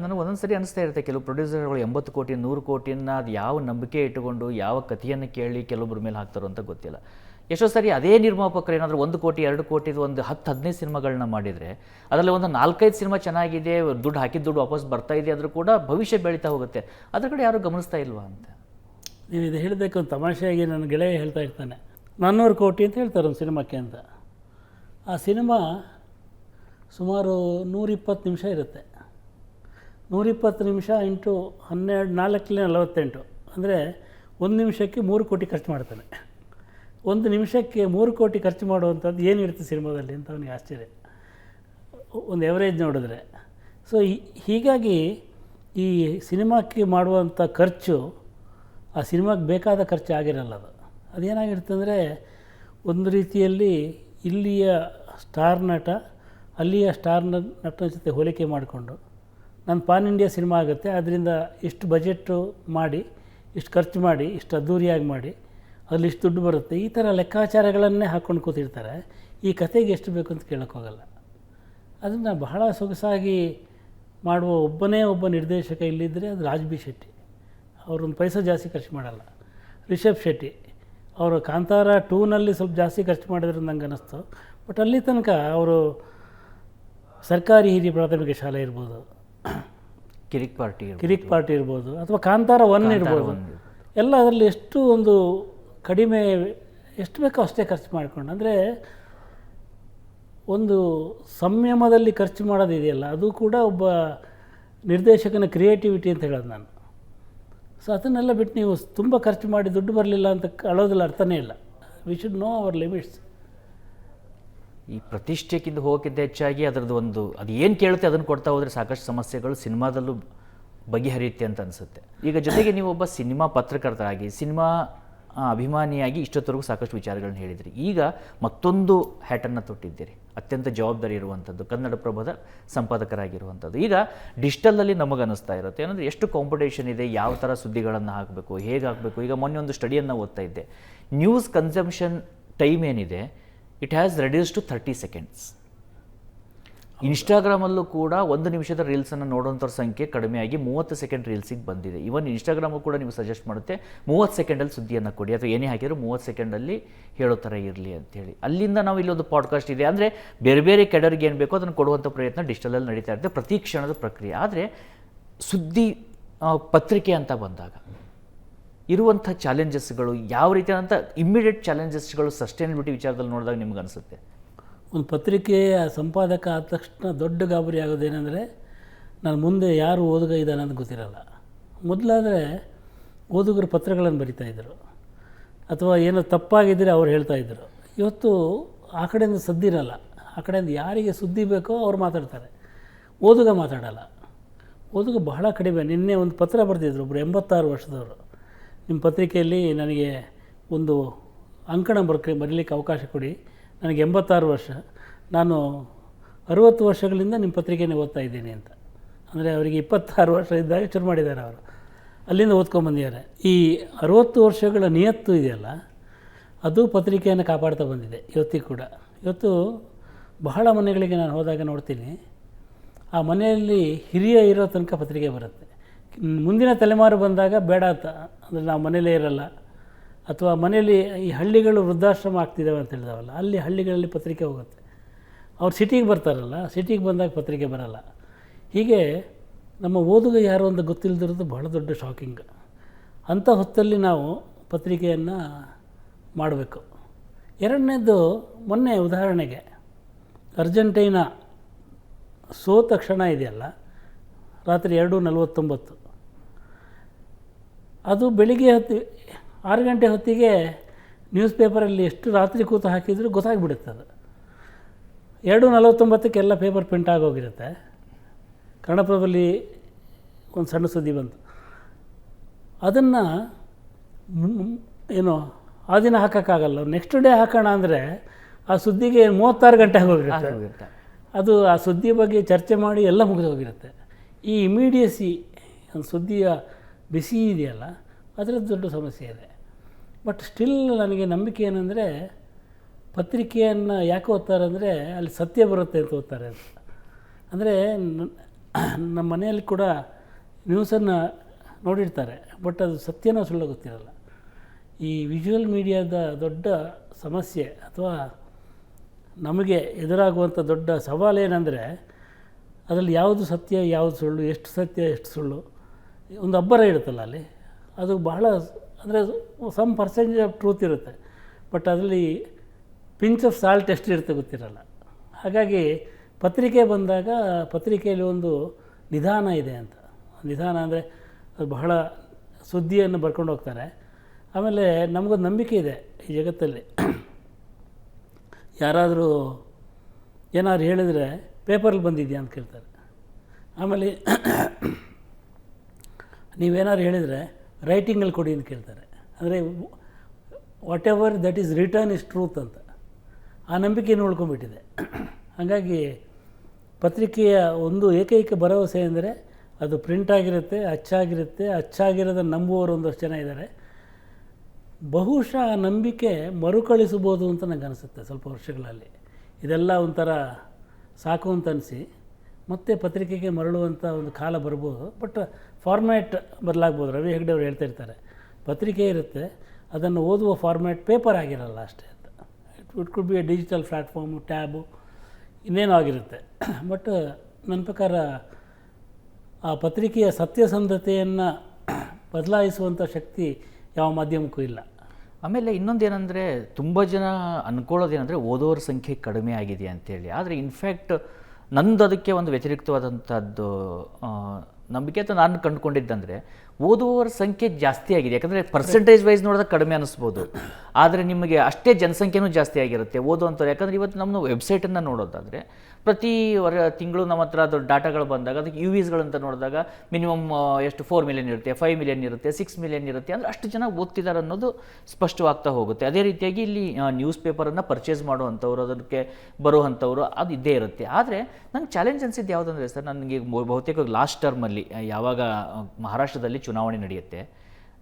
ನನಗೆ ಒಂದೊಂದು ಸರಿ ಅನಿಸ್ತಾ ಇರುತ್ತೆ, ಕೆಲವು ಪ್ರೊಡ್ಯೂಸರ್ಗಳು 80 ಕೋಟಿ 100 ಕೋಟಿಯನ್ನು ಅದು ಯಾವ ನಂಬಿಕೆ ಇಟ್ಟುಕೊಂಡು ಯಾವ ಕಥೆಯನ್ನು ಕೇಳಿ ಕೆಲವೊಬ್ಬರ ಮೇಲೆ ಹಾಕ್ತಾರೋ ಅಂತ ಗೊತ್ತಿಲ್ಲ. ಎಷ್ಟೋ ಸರಿ ಅದೇ ನಿರ್ಮಾಪಕರು ಏನಾದರೂ 1 ಕೋಟಿ 2 ಕೋಟಿದು ಒಂದು 10-15 ಸಿನಿಮಾಗಳನ್ನ ಮಾಡಿದರೆ ಅದರಲ್ಲಿ ಒಂದು 4-5 ಸಿನಿಮಾ ಚೆನ್ನಾಗಿದೆ, ದುಡ್ಡು ಹಾಕಿದ ದುಡ್ಡು ವಾಪಸ್ ಬರ್ತಾ ಇದೆ, ಆದರೂ ಕೂಡ ಭವಿಷ್ಯ ಬೆಳೀತಾ ಹೋಗುತ್ತೆ. ಅದ್ರ ಕಡೆ ಯಾರೂ ಗಮನಿಸ್ತಾ ಇಲ್ವಾ ಅಂತ. ನೀವು ಇದು ಹೇಳಬೇಕು ಒಂದು ತಮಾಷೆಯಾಗಿ ನನ್ನ ಗೆಳೆಯ ಹೇಳ್ತಾ ಇರ್ತಾನೆ, 400 ಕೋಟಿ ಅಂತ ಹೇಳ್ತಾರೆ ಒಂದು ಸಿನಿಮಾಕ್ಕೆ ಅಂತ. ಆ ಸಿನಿಮಾ ಸುಮಾರು 120 ನಿಮಿಷ ಇರುತ್ತೆ. 120 ನಿಮಿಷ ಇಂಟು 12 4 ಅಂದರೆ 1 ನಿಮಿಷಕ್ಕೆ 3 ಕೋಟಿ ಖರ್ಚು ಮಾಡ್ತಾನೆ. 1 ನಿಮಿಷಕ್ಕೆ 3 ಕೋಟಿ ಖರ್ಚು ಮಾಡುವಂಥದ್ದು ಏನಿರುತ್ತೆ ಸಿನಿಮಾದಲ್ಲಿ ಅಂತ ಅವನಿಗೆ ಆಶ್ಚರ್ಯ, ಒಂದು ಎವರೇಜ್ ನೋಡಿದ್ರೆ. ಸೊ ಹೀಗಾಗಿ ಈ ಸಿನಿಮಾಕ್ಕೆ ಮಾಡುವಂಥ ಖರ್ಚು ಆ ಸಿನಿಮಾಗೆ ಬೇಕಾದ ಖರ್ಚು ಆಗಿರಲ್ಲ. ಅದೇನಾಗಿರುತ್ತೆ ಅಂದರೆ, ಒಂದು ರೀತಿಯಲ್ಲಿ ಇಲ್ಲಿಯ ಸ್ಟಾರ್ ನಟ ಅಲ್ಲಿಯ ಸ್ಟಾರ್ ನಟನ ಜೊತೆ ಹೋಲಿಕೆ ಮಾಡಿಕೊಂಡು ನನ್ನ ಪಾನ್ ಇಂಡಿಯಾ ಸಿನಿಮಾ ಆಗುತ್ತೆ, ಅದರಿಂದ ಇಷ್ಟು ಬಜೆಟ್ಟು ಮಾಡಿ, ಇಷ್ಟು ಖರ್ಚು ಮಾಡಿ, ಇಷ್ಟು ಅದ್ದೂರಿಯಾಗಿ ಮಾಡಿ, ಅಲ್ಲಿ ಇಷ್ಟು ದುಡ್ಡು ಬರುತ್ತೆ, ಈ ಥರ ಲೆಕ್ಕಾಚಾರಗಳನ್ನೇ ಹಾಕ್ಕೊಂಡು ಕೂತಿರ್ತಾರೆ. ಈ ಕತೆಗೆ ಎಷ್ಟು ಬೇಕು ಅಂತ ಕೇಳೋಕ್ಕೋಗಲ್ಲ. ಅದನ್ನು ಬಹಳ ಸೊಗಸಾಗಿ ಮಾಡುವ ಒಬ್ಬ ನಿರ್ದೇಶಕ ಇಲ್ಲಿದ್ದರೆ ಅದು ರಾಜ್ ಬಿ ಶೆಟ್ಟಿ. ಅವರೊಂದು ಪೈಸೆ ಜಾಸ್ತಿ ಖರ್ಚು ಮಾಡಲ್ಲ. ರಿಷಬ್ ಶೆಟ್ಟಿ ಅವರು ಕಾಂತಾರ 2ನಲ್ಲಿ ಸ್ವಲ್ಪ ಜಾಸ್ತಿ ಖರ್ಚು ಮಾಡಿದ್ರು ನಂಗೆ ಅನ್ನಿಸ್ತು. ಬಟ್ ಅಲ್ಲಿ ತನಕ ಅವರು ಸರ್ಕಾರಿ ಹಿರಿಯ ಪ್ರಾಥಮಿಕ ಶಾಲೆ ಇರ್ಬೋದು, ಕಿರಿಕ್ ಪಾರ್ಟಿ ಇರ್ಬೋದು, ಅಥವಾ ಕಾಂತಾರ 1 ಇರ್ಬೋದು, ಎಲ್ಲ ಅದರಲ್ಲಿ ಎಷ್ಟು ಒಂದು ಕಡಿಮೆ ಎಷ್ಟು ಬೇಕೋ ಅಷ್ಟೇ ಖರ್ಚು ಮಾಡಿಕೊಂಡು, ಅಂದರೆ ಒಂದು ಸಂಯಮದಲ್ಲಿ ಖರ್ಚು ಮಾಡೋದಿದೆಯಲ್ಲ, ಅದು ಕೂಡ ಒಬ್ಬ ನಿರ್ದೇಶಕನ ಕ್ರಿಯೇಟಿವಿಟಿ ಅಂತ ಹೇಳೋದು ನಾನು. ಸೊ ಅದನ್ನೆಲ್ಲ ಬಿಟ್ಟು ನೀವು ತುಂಬ ಖರ್ಚು ಮಾಡಿ ದುಡ್ಡು ಬರಲಿಲ್ಲ ಅಂತ ಅಳೋದಿಲ್ಲ, ಅರ್ಥನೇ ಇಲ್ಲ. We should know our limits. ಈ ಪ್ರತಿಷ್ಠೆಕ್ಕಿಂತ ಹೋಗೋಕ್ಕಿಂತ ಹೆಚ್ಚಾಗಿ ಅದರದ್ದು ಒಂದು ಅದು ಏನು ಕೇಳುತ್ತೆ ಅದನ್ನು ಕೊಡ್ತಾ ಹೋದರೆ ಸಾಕಷ್ಟು ಸಮಸ್ಯೆಗಳು ಸಿನಿಮಾದಲ್ಲೂ ಬಗೆಹರಿಯುತ್ತೆ ಅಂತ ಅನಿಸುತ್ತೆ. ಈಗ ಜೊತೆಗೆ ನೀವು ಒಬ್ಬ ಸಿನಿಮಾ ಪತ್ರಕರ್ತರಾಗಿ, ಸಿನಿಮಾ ಅಭಿಮಾನಿಯಾಗಿ ಇಷ್ಟೊತ್ತವರೆಗೂ ಸಾಕಷ್ಟು ವಿಚಾರಗಳನ್ನ ಹೇಳಿದ್ರಿ. ಈಗ ಮತ್ತೊಂದು ಹ್ಯಾಟನ್ನು ತೊಟ್ಟಿದ್ದೀರಿ, ಅತ್ಯಂತ ಜವಾಬ್ದಾರಿ ಇರುವಂಥದ್ದು, ಕನ್ನಡಪ್ರಭದ ಸಂಪಾದಕರಾಗಿರುವಂಥದ್ದು. ಈಗ ಡಿಜಿಟಲಲ್ಲಿ ನಮಗನ್ನಿಸ್ತಾ ಇರುತ್ತೆ ಏನಂದರೆ ಎಷ್ಟು ಕಾಂಪಿಟೇಷನ್ ಇದೆ, ಯಾವ ಥರ ಸುದ್ದಿಗಳನ್ನು ಹಾಕಬೇಕು, ಹೇಗೆ ಹಾಕಬೇಕು. ಈಗ ಮೊನ್ನೆ ಒಂದು ಸ್ಟಡಿಯನ್ನು ಓದ್ತಾ ಇದ್ದೆ, ನ್ಯೂಸ್ ಕನ್ಸಂಪ್ಷನ್ ಟೈಮ್ ಏನಿದೆ it has reduce to 30 seconds. ಇನ್ಸ್ಟಾಗ್ರಾಮಲ್ಲೂ ಕೂಡ 1 ನಿಮಿಷದ ರೀಲ್ಸನ್ನು ನೋಡೋಂಥವ್ರ ಸಂಖ್ಯೆ ಕಡಿಮೆಯಾಗಿ 30 ಸೆಕೆಂಡ್ ರೀಲ್ಸಿಗೆ ಬಂದಿದೆ. ಇವನ್ ಇನ್ಸ್ಟಾಗ್ರಾಮು ಕೂಡ ನೀವು ಸಜೆಸ್ಟ್ ಮಾಡುತ್ತೆ 30 ಸೆಕೆಂಡಲ್ಲಿ ಸುದ್ದಿಯನ್ನು ಕೊಡಿ, ಅಥವಾ ಏನೇ ಹಾಕಿದ್ರು 30 ಸೆಕೆಂಡಲ್ಲಿ ಹೇಳೋ ಥರ ಇರಲಿ ಅಂಥೇಳಿ. ಅಲ್ಲಿಂದ ನಾವು ಇಲ್ಲೊಂದು ಪಾಡ್ಕಾಸ್ಟ್ ಇದೆ, ಅಂದರೆ ಬೇರೆ ಬೇರೆ ಕೆಡರ್ಗೆ ಏನು ಬೇಕೋ ಅದನ್ನು ಕೊಡುವಂಥ ಪ್ರಯತ್ನ ಡಿಜಿಟಲಲ್ಲಿ ನಡೀತಾ ಇರುತ್ತೆ, ಪ್ರತಿ ಕ್ಷಣದ ಪ್ರಕ್ರಿಯೆ. ಆದರೆ ಸುದ್ದಿ ಪತ್ರಿಕೆ ಅಂತ ಬಂದಾಗ ಇರುವಂಥ ಚಾಲೆಂಜಸ್ಗಳು ಯಾವ ರೀತಿಯಾದಂಥ ಇಮ್ಮಿಡಿಯೇಟ್ ಚಾಲೆಂಜಸ್ಗಳು ಸಸ್ಟೈನಬಿಲಿಟಿ ವಿಚಾರದಲ್ಲಿ ನೋಡಿದಾಗ ನಿಮ್ಗೆ ಅನಿಸುತ್ತೆ? ಒಂದು ಪತ್ರಿಕೆಯ ಸಂಪಾದಕ ಆದ ತಕ್ಷಣ ದೊಡ್ಡ ಗಾಬರಿ ಆಗೋದೇನೆಂದರೆ, ನಾನು ಮುಂದೆ ಯಾರು ಓದುಗ ಇದ್ದಾನೆ ಅಂತ ಗೊತ್ತಿರಲ್ಲ. ಮೊದಲಾದರೆ ಓದುಗರು ಪತ್ರಗಳನ್ನು ಬರಿತಾಯಿದ್ರು, ಅಥವಾ ಏನೋ ತಪ್ಪಾಗಿದ್ದರೆ ಅವ್ರು ಹೇಳ್ತಾಯಿದ್ರು. ಇವತ್ತು ಆ ಕಡೆಯಿಂದ ಸದ್ದಿರಲ್ಲ, ಆ ಕಡೆಯಿಂದ ಯಾರಿಗೆ ಸುದ್ದಿ ಬೇಕೋ ಅವ್ರು ಮಾತಾಡ್ತಾರೆ, ಓದುಗ ಮಾತಾಡಲ್ಲ. ಓದುಗ ಬಹಳ ಕಡಿಮೆ. ನಿನ್ನೆ ಒಂದು ಪತ್ರ ಬರೆದಿದ್ರು ಒಬ್ಬರು 86 ವರ್ಷದವರು, ನಿಮ್ಮ ಪತ್ರಿಕೆಯಲ್ಲಿ ನನಗೆ ಒಂದು ಅಂಕಣ ಬರೀಲಿಕ್ಕೆ ಅವಕಾಶ ಕೊಡಿ, ನನಗೆ 86 ವರ್ಷ, ನಾನು 60 ವರ್ಷಗಳಿಂದ ನಿಮ್ಮ ಪತ್ರಿಕೆನೇ ಓದ್ತಾ ಇದ್ದೀನಿ ಅಂತ. ಅಂದರೆ ಅವರಿಗೆ 26 ವರ್ಷ ಇದ್ದಾಗ ಶುರು ಮಾಡಿದ್ದಾರೆ ಅವರು, ಅಲ್ಲಿಂದ ಓದ್ಕೊಂಬಂದಿದ್ದಾರೆ. ಈ 60 ವರ್ಷಗಳ ನಿಯತ್ತು ಇದೆಯಲ್ಲ, ಅದು ಪತ್ರಿಕೆಯನ್ನು ಕಾಪಾಡ್ತಾ ಬಂದಿದೆ ಇವತ್ತಿಗೂ ಕೂಡ. ಇವತ್ತು ಬಹಳ ಮನೆಗಳಿಗೆ ನಾನು ಹೋದಾಗ ನೋಡ್ತೀನಿ, ಆ ಮನೆಯಲ್ಲಿ ಹಿರಿಯ ಇರೋ ತನಕ ಪತ್ರಿಕೆ ಬರುತ್ತೆ. ಮುಂದಿನ ತಲೆಮಾರು ಬಂದಾಗ ಬೇಡ ಅಂತ, ಅಂದರೆ ನಾವು ಮನೇಲೇ ಇರಲ್ಲ, ಅಥವಾ ಮನೆಯಲ್ಲಿ ಈ ಹಳ್ಳಿಗಳು ವೃದ್ಧಾಶ್ರಮ ಆಗ್ತಿದ್ದಾವೆ ಅಂತ ಹೇಳಿದಾವಲ್ಲ, ಅಲ್ಲಿ ಹಳ್ಳಿಗಳಲ್ಲಿ ಪತ್ರಿಕೆ ಹೋಗುತ್ತೆ. ಅವ್ರು ಸಿಟಿಗೆ ಬರ್ತಾರಲ್ಲ, ಸಿಟಿಗೆ ಬಂದಾಗ ಪತ್ರಿಕೆ ಬರಲ್ಲ. ಹೀಗೆ ನಮ್ಮ ಓದುಗ ಯಾರು ಅಂತ ಗೊತ್ತಿಲ್ಲದಿರೋದು ಬಹಳ ದೊಡ್ಡ ಶಾಕಿಂಗ್. ಅಂಥ ಹೊತ್ತಲ್ಲಿ ನಾವು ಪತ್ರಿಕೆಯನ್ನು ಮಾಡಬೇಕು. ಎರಡನೇದು, ಮೊನ್ನೆ ಉದಾಹರಣೆಗೆ ಅರ್ಜೆಂಟೈನಾ ಸೋತ ಕ್ಷಣ ಇದೆಯಲ್ಲ, ರಾತ್ರಿ 2:49, ಅದು ಬೆಳಿಗ್ಗೆ 6 ಗಂಟೆ ಹೊತ್ತಿಗೆ ನ್ಯೂಸ್ ಪೇಪರಲ್ಲಿ ಎಷ್ಟು ರಾತ್ರಿ ಕೂತು ಹಾಕಿದರೂ ಗೊತ್ತಾಗ್ಬಿಡುತ್ತೆ. ಅದು 2:49 ಎಲ್ಲ ಪೇಪರ್ ಪ್ರಿಂಟ್ ಆಗೋಗಿರುತ್ತೆ. ಕನ್ನಡಪ್ರಭದಲ್ಲಿ ಒಂದು ಸಣ್ಣ ಸುದ್ದಿ ಬಂತು, ಅದನ್ನು ಏನು ಆ ದಿನ ಹಾಕೋಕ್ಕಾಗಲ್ಲ, ನೆಕ್ಸ್ಟ್ ಡೇ ಹಾಕೋಣ ಅಂದರೆ ಆ ಸುದ್ದಿಗೆ 36 ಗಂಟೆ ಆಗೋಗಿರುತ್ತೆ. ಅದು ಆ ಸುದ್ದಿ ಬಗ್ಗೆ ಚರ್ಚೆ ಮಾಡಿ ಎಲ್ಲ ಮುಗಿದು ಹೋಗಿರುತ್ತೆ. ಈ ಇಮಿಡಿಯಸಿ ಒಂದು ಸುದ್ದಿಯ ಬಿಸಿ ಇದೆಯಲ್ಲ, ಅದರದ್ದು ದೊಡ್ಡ ಸಮಸ್ಯೆ ಇದೆ. ಬಟ್ ಸ್ಟಿಲ್ ನನಗೆ ನಂಬಿಕೆ ಏನಂದರೆ, ಪತ್ರಿಕೆಯನ್ನು ಯಾಕೆ ಓದ್ತಾರೆ ಅಂದರೆ ಅಲ್ಲಿ ಸತ್ಯ ಬರುತ್ತೆ ಅಂತ ಓದ್ತಾರೆ ಅಂತ. ಅಂದರೆ ನಮ್ಮ ಮನೆಯಲ್ಲಿ ಕೂಡ ನ್ಯೂಸನ್ನು ನೋಡಿರ್ತಾರೆ, ಬಟ್ ಅದು ಸತ್ಯನೋ ಸುಳ್ಳು ಗೊತ್ತಿರಲ್ಲ. ಈ ವಿಜುವಲ್ ಮೀಡಿಯಾದ ದೊಡ್ಡ ಸಮಸ್ಯೆ ಅಥವಾ ನಮಗೆ ಎದುರಾಗುವಂಥ ದೊಡ್ಡ ಸವಾಲೇನೆಂದರೆ ಅದರಲ್ಲಿ ಯಾವುದು ಸತ್ಯ ಯಾವುದು ಸುಳ್ಳು, ಎಷ್ಟು ಸತ್ಯ ಎಷ್ಟು ಸುಳ್ಳು, ಒಂದು ಅಬ್ಬರ ಇರುತ್ತಲ್ಲ ಅಲ್ಲಿ, ಅದು ಬಹಳ ಅಂದರೆ ಸಮ್ ಪರ್ಸೆಂಟೇಜ್ ಆಫ್ ಟ್ರೂತ್ ಇರುತ್ತೆ, ಬಟ್ ಅದರಲ್ಲಿ ಪಿಂಚ್ ಆಫ್ ಸಾಲ್ಟ್ ಎಷ್ಟು ಇರುತ್ತೆ ಗೊತ್ತಿರಲ್ಲ. ಹಾಗಾಗಿ ಪತ್ರಿಕೆ ಬಂದಾಗ ಪತ್ರಿಕೆಯಲ್ಲಿ ಒಂದು ನಿಧಾನ ಇದೆ ಅಂತ. ನಿಧಾನ ಅಂದರೆ ಅದು ಬಹಳ ಸುದ್ದಿಯನ್ನು ಬರ್ಕೊಂಡು ಹೋಗ್ತಾರೆ. ಆಮೇಲೆ ನಮಗೊಂದು ನಂಬಿಕೆ ಇದೆ ಈ ಜಗತ್ತಲ್ಲಿ, ಯಾರಾದರೂ ಏನಾದ್ರು ಹೇಳಿದರೆ ಪೇಪರಲ್ಲಿ ಬಂದಿದೆಯಾ ಅಂತ ಕೇಳ್ತಾರೆ. ಆಮೇಲೆ ನೀವೇನಾದ್ರು ಹೇಳಿದರೆ ರೈಟಿಂಗಲ್ಲಿ ಕೊಡಿ ಅಂತ ಕೇಳ್ತಾರೆ. ಅಂದರೆ what ever that is return is truth ಅಂತ ಆ ನಂಬಿಕೆಯನ್ನು ಉಳ್ಕೊಂಡ್ಬಿಟ್ಟಿದೆ. ಹಾಗಾಗಿ ಪತ್ರಿಕೆಯ ಒಂದು ಏಕೈಕ ಭರವಸೆ ಅಂದರೆ ಅದು ಪ್ರಿಂಟ್ ಆಗಿರುತ್ತೆ, ಅಚ್ಚಾಗಿರುತ್ತೆ. ಅಚ್ಚಾಗಿರೋದನ್ನು ನಂಬುವವರು ಒಂದಷ್ಟು ಜನ ಇದ್ದಾರೆ. ಬಹುಶಃ ಆ ನಂಬಿಕೆ ಮರುಕಳಿಸ್ಬೋದು ಅಂತ ನನಗೆ ಅನಿಸುತ್ತೆ ಸ್ವಲ್ಪ ವರ್ಷಗಳಲ್ಲಿ. ಇದೆಲ್ಲ ಒಂಥರ ಸಾಕು ಅಂತ ಅನಿಸಿ ಮತ್ತೆ ಪತ್ರಿಕೆಗೆ ಮರಳುವಂಥ ಒಂದು ಕಾಲ ಬರ್ಬೋದು. ಬಟ್ ಫಾರ್ಮ್ಯಾಟ್ ಬದಲಾಗ್ಬೋದು. ರವಿ ಹೆಗ್ಡೆ ಅವರು ಹೇಳ್ತಾ ಇರ್ತಾರೆ, ಪತ್ರಿಕೆ ಇರುತ್ತೆ, ಅದನ್ನು ಓದುವ ಫಾರ್ಮ್ಯಾಟ್ ಪೇಪರ್ ಆಗಿರಲ್ಲ ಅಷ್ಟೇ ಅಂತ. It could be A digital platform, tab, ಇನ್ನೇನೋ ಆಗಿರುತ್ತೆ. ಬಟ್ ನನ್ನ ಪ್ರಕಾರ ಆ ಪತ್ರಿಕೆಯ ಸತ್ಯಸಂಧತೆಯನ್ನು ಬದಲಾಯಿಸುವಂಥ ಶಕ್ತಿ ಯಾವ ಮಾಧ್ಯಮಕ್ಕೂ ಇಲ್ಲ. ಆಮೇಲೆ ಇನ್ನೊಂದೇನೆಂದರೆ ತುಂಬ ಜನ ಅಂದ್ಕೊಳ್ಳೋದೇನೆಂದರೆ ಓದೋರ ಸಂಖ್ಯೆ ಕಡಿಮೆ ಆಗಿದೆ ಅಂತೇಳಿ. ಆದರೆ ಇನ್ಫ್ಯಾಕ್ಟ್ ನಂದು ಅದಕ್ಕೆ ಒಂದು ವ್ಯತಿರಿಕ್ತವಾದಂಥದ್ದು ನಂಬಿಕೆ ಅಂತ ನಾನು ಕಂಡುಕೊಂಡಿದ್ದಂದರೆ ಓದುವವರ ಸಂಖ್ಯೆ ಜಾಸ್ತಿ ಆಗಿದೆ. ಯಾಕಂದರೆ ಪರ್ಸೆಂಟೇಜ್ ವೈಸ್ ನೋಡಿದಾಗ ಕಡಿಮೆ ಅನ್ನಿಸ್ಬೋದು, ಆದರೆ ನಿಮಗೆ ಅಷ್ಟೇ ಜನಸಂಖ್ಯೆನೂ ಜಾಸ್ತಿ ಆಗಿರುತ್ತೆ ಓದುವಂಥವ್ರು. ಯಾಕಂದರೆ ಇವತ್ತು ನಮ್ಮ ವೆಬ್ಸೈಟನ್ನು ನೋಡೋದಾದರೆ ಪ್ರತಿ ತಿಂಗಳು ನಮ್ಮ ಹತ್ರ ಅದು ಡಾಟಾಗಳು ಬಂದಾಗ ಅದಕ್ಕೆ UVsಗಳಂತ ನೋಡಿದಾಗ ಮಿನಿಮಮ್ ಎಷ್ಟು 4 ಮಿಲಿಯನ್ ಇರುತ್ತೆ, 5 ಮಿಲಿಯನ್ ಇರುತ್ತೆ, 6 ಮಿಲಿಯನ್ ಇರುತ್ತೆ. ಅಂದರೆ ಅಷ್ಟು ಜನ ಓದ್ತಿದ್ದಾರೆ ಅನ್ನೋದು ಸ್ಪಷ್ಟವಾಗ್ತಾ ಹೋಗುತ್ತೆ. ಅದೇ ರೀತಿಯಾಗಿ ಇಲ್ಲಿ ನ್ಯೂಸ್ ಪೇಪರನ್ನು ಪರ್ಚೇಸ್ ಮಾಡುವಂಥವ್ರು, ಅದಕ್ಕೆ ಬರುವಂಥವ್ರು ಅದು ಇದ್ದೇ ಇರುತ್ತೆ. ಆದರೆ ನಂಗೆ ಚಾಲೆಂಜ್ ಅನಿಸಿದ್ದು ಯಾವುದಂದರೆ ಸರ್, ನನಗೆ ಬಹುತೇಕ ಲಾಸ್ಟ್ ಟರ್ಮಲ್ಲಿ ಯಾವಾಗ ಮಹಾರಾಷ್ಟ್ರದಲ್ಲಿ ಚುನಾವಣೆ ನಡೆಯುತ್ತೆ,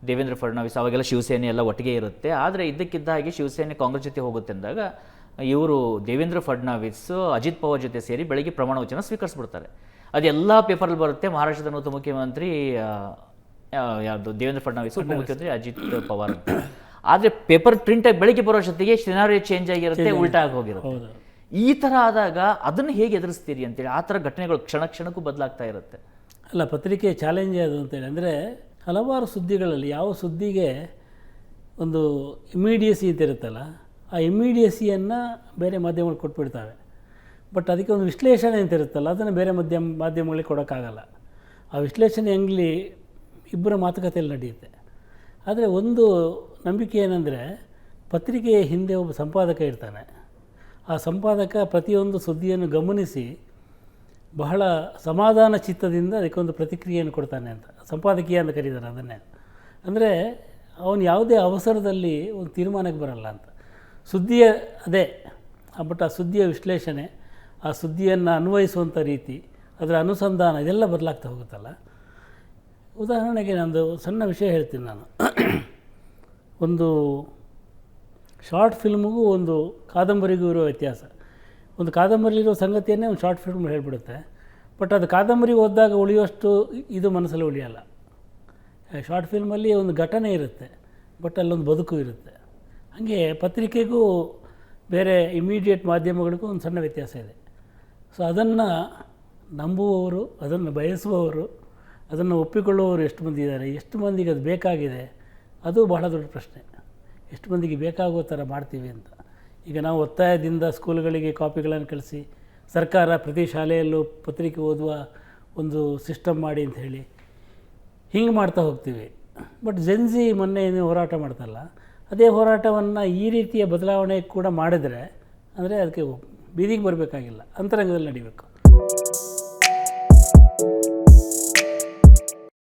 ದೇವೇಂದ್ರ ಫಡ್ನವೀಸ್ ಅವಾಗೆಲ್ಲ ಶಿವಸೇನೆ ಎಲ್ಲ ಒಟ್ಟಿಗೆ ಇರುತ್ತೆ. ಆದರೆ ಇದ್ದಕ್ಕಿದ್ದ ಹಾಗೆ ಶಿವಸೇನೆ ಕಾಂಗ್ರೆಸ್ ಜೊತೆ ಹೋಗುತ್ತೆ ಅಂದಾಗ ಇವರು ದೇವೇಂದ್ರ ಫಡ್ನವೀಸ್ ಅಜಿತ್ ಪವಾರ್ ಜೊತೆ ಸೇರಿ ಬೆಳಗ್ಗೆ ಪ್ರಮಾಣ ವಚನ ಸ್ವೀಕರಿಸ್ಬಿಡ್ತಾರೆ. ಅದೆಲ್ಲ ಪೇಪರಲ್ಲಿ ಬರುತ್ತೆ. ಮಹಾರಾಷ್ಟ್ರದ ನೂತನ ಮುಖ್ಯಮಂತ್ರಿ ಯಾವುದು ದೇವೇಂದ್ರ ಫಡ್ನವೀಸ್, ಉಪಮುಖ್ಯಮಂತ್ರಿ ಅಜಿತ್ ಪವಾರ್ ಅಂತ. ಆದರೆ ಪೇಪರ್ ಪ್ರಿಂಟಾಗಿ ಬೆಳಗ್ಗೆ ಬರೋ ಜೊತೆಗೆ ಸಿನಾರಿಯೋ ಚೇಂಜ್ ಆಗಿರುತ್ತೆ, ಉಲ್ಟಾ ಆಗಿ ಹೋಗಿರುತ್ತೆ. ಈ ಥರ ಆದಾಗ ಅದನ್ನು ಹೇಗೆ ಎದುರಿಸ್ತೀರಿ ಅಂತೇಳಿ, ಆ ಥರ ಘಟನೆಗಳು ಕ್ಷಣ ಕ್ಷಣಕ್ಕೂ ಬದಲಾಗ್ತಾ ಇರುತ್ತೆ. ಅಲ್ಲ, ಪತ್ರಿಕೆ ಚಾಲೆಂಜೇ ಅದು ಅಂತೇಳಿ. ಅಂದರೆ ಹಲವಾರು ಸುದ್ದಿಗಳಲ್ಲಿ ಯಾವ ಸುದ್ದಿಗೆ ಒಂದು ಇಮಿಡಿಯಸಿ ಅಂತ ಇರುತ್ತಲ್ಲ, ಆ ಇಮಿಡಿಯಸಿಯನ್ನು ಬೇರೆ ಮಾಧ್ಯಮಗಳು ಕೊಟ್ಬಿಡ್ತಾವೆ. ಬಟ್ ಅದಕ್ಕೆ ಒಂದು ವಿಶ್ಲೇಷಣೆ ಅಂತ ಇರುತ್ತಲ್ಲ, ಅದನ್ನು ಬೇರೆ ಮಾಧ್ಯಮಗಳಿಗೆ ಕೊಡೋಕ್ಕಾಗಲ್ಲ. ಆ ವಿಶ್ಲೇಷಣೆ ಹೆಂಗಲಿ ಇಬ್ಬರ ಮಾತುಕತೆಯಲ್ಲಿ ನಡೆಯುತ್ತೆ. ಆದರೆ ಒಂದು ನಂಬಿಕೆ ಏನಂದರೆ, ಪತ್ರಿಕೆಯ ಹಿಂದೆ ಒಬ್ಬ ಸಂಪಾದಕ ಇರ್ತಾನೆ. ಆ ಸಂಪಾದಕ ಪ್ರತಿಯೊಂದು ಸುದ್ದಿಯನ್ನು ಗಮನಿಸಿ ಬಹಳ ಸಮಾಧಾನ ಚಿತ್ತದಿಂದ ಅದಕ್ಕೊಂದು ಪ್ರತಿಕ್ರಿಯೆಯನ್ನು ಕೊಡ್ತಾನೆ ಅಂತ. ಸಂಪಾದಕೀಯ ಅಂತ ಕರೀತಾರೆ ಅದನ್ನೇ. ಅಂದರೆ ಅವನು ಯಾವುದೇ ಅವಸರದಲ್ಲಿ ಒಂದು ತೀರ್ಮಾನಕ್ಕೆ ಬರಲ್ಲ ಅಂತ. ಸುದ್ದಿಯ ಅದೇ, ಬಟ್ ಆ ಸುದ್ದಿಯ ವಿಶ್ಲೇಷಣೆ, ಆ ಸುದ್ದಿಯನ್ನು ಅನ್ವಯಿಸುವಂಥ ರೀತಿ, ಅದರ ಅನುಸಂಧಾನ, ಇದೆಲ್ಲ ಬದಲಾಗ್ತಾ ಹೋಗುತ್ತಲ್ಲ. ಉದಾಹರಣೆಗೆ ನಂದು ಸಣ್ಣ ವಿಷಯ ಹೇಳ್ತೀನಿ ನಾನು. ಒಂದು ಶಾರ್ಟ್ ಫಿಲ್ಮಿಗೂ ಒಂದು ಕಾದಂಬರಿಗೂ ಇರೋ ವ್ಯತ್ಯಾಸ. ಒಂದು ಕಾದಂಬರಿಲಿರೋ ಸಂಗತಿಯನ್ನೇ ಒಂದು ಶಾರ್ಟ್ ಫಿಲ್ಮ್ ಹೇಳಿಬಿಡುತ್ತೆ. ಬಟ್ ಅದು ಕಾದಂಬರಿ ಓದಿದಾಗ ಉಳಿಯುವಷ್ಟು ಇದು ಮನಸ್ಸಲ್ಲಿ ಉಳಿಯಲ್ಲ. ಶಾರ್ಟ್ ಫಿಲ್ಮಲ್ಲಿ ಒಂದು ಘಟನೆ ಇರುತ್ತೆ, ಬಟ್ ಅಲ್ಲೊಂದು ಬದುಕು ಇರುತ್ತೆ. ಹಾಗೆ ಪತ್ರಿಕೆಗೂ ಬೇರೆ ಇಮಿಡಿಯೇಟ್ ಮಾಧ್ಯಮಗಳಿಗೂ ಒಂದು ಸಣ್ಣ ವ್ಯತ್ಯಾಸ ಇದೆ. ಸೊ ಅದನ್ನು ನಂಬುವವರು, ಅದನ್ನು ಬಯಸುವವರು, ಅದನ್ನು ಒಪ್ಪಿಕೊಳ್ಳುವವರು ಎಷ್ಟು ಮಂದಿ ಇದ್ದಾರೆ, ಎಷ್ಟು ಮಂದಿಗೆ ಅದು ಬೇಕಾಗಿದೆ, ಅದು ಬಹಳ ದೊಡ್ಡ ಪ್ರಶ್ನೆ. ಎಷ್ಟು ಮಂದಿಗೆ ಬೇಕಾಗೋ ಥರ ಮಾಡ್ತೀವಿ ಅಂತ. ಈಗ ನಾವು ಒತ್ತಾಯದಿಂದ ಸ್ಕೂಲ್ಗಳಿಗೆ ಕಾಪಿಗಳನ್ನು ಕಳಿಸಿ, ಸರ್ಕಾರ ಪ್ರತಿ ಶಾಲೆಯಲ್ಲೂ ಪತ್ರಿಕೆ ಓದುವ ಒಂದು ಸಿಸ್ಟಮ್ ಮಾಡಿ ಅಂತ ಹೇಳಿ ಹಿಂಗೆ ಮಾಡ್ತಾ ಹೋಗ್ತೀವಿ. ಬಟ್ ಜೆನ್ಸಿ ಮೊನ್ನೆ ಏನು ಹೋರಾಟ ಮಾಡ್ತಲ್ಲ, ಅದೇ ಹೋರಾಟವನ್ನು ಈ ರೀತಿಯ ಬದಲಾವಣೆ ಕೂಡ ಮಾಡಿದರೆ, ಅಂದರೆ ಅದಕ್ಕೆ ಬೀದಿಗೆ ಬರಬೇಕಾಗಿಲ್ಲ, ಅಂತರಂಗದಲ್ಲಿ ನಡಿಬೇಕು.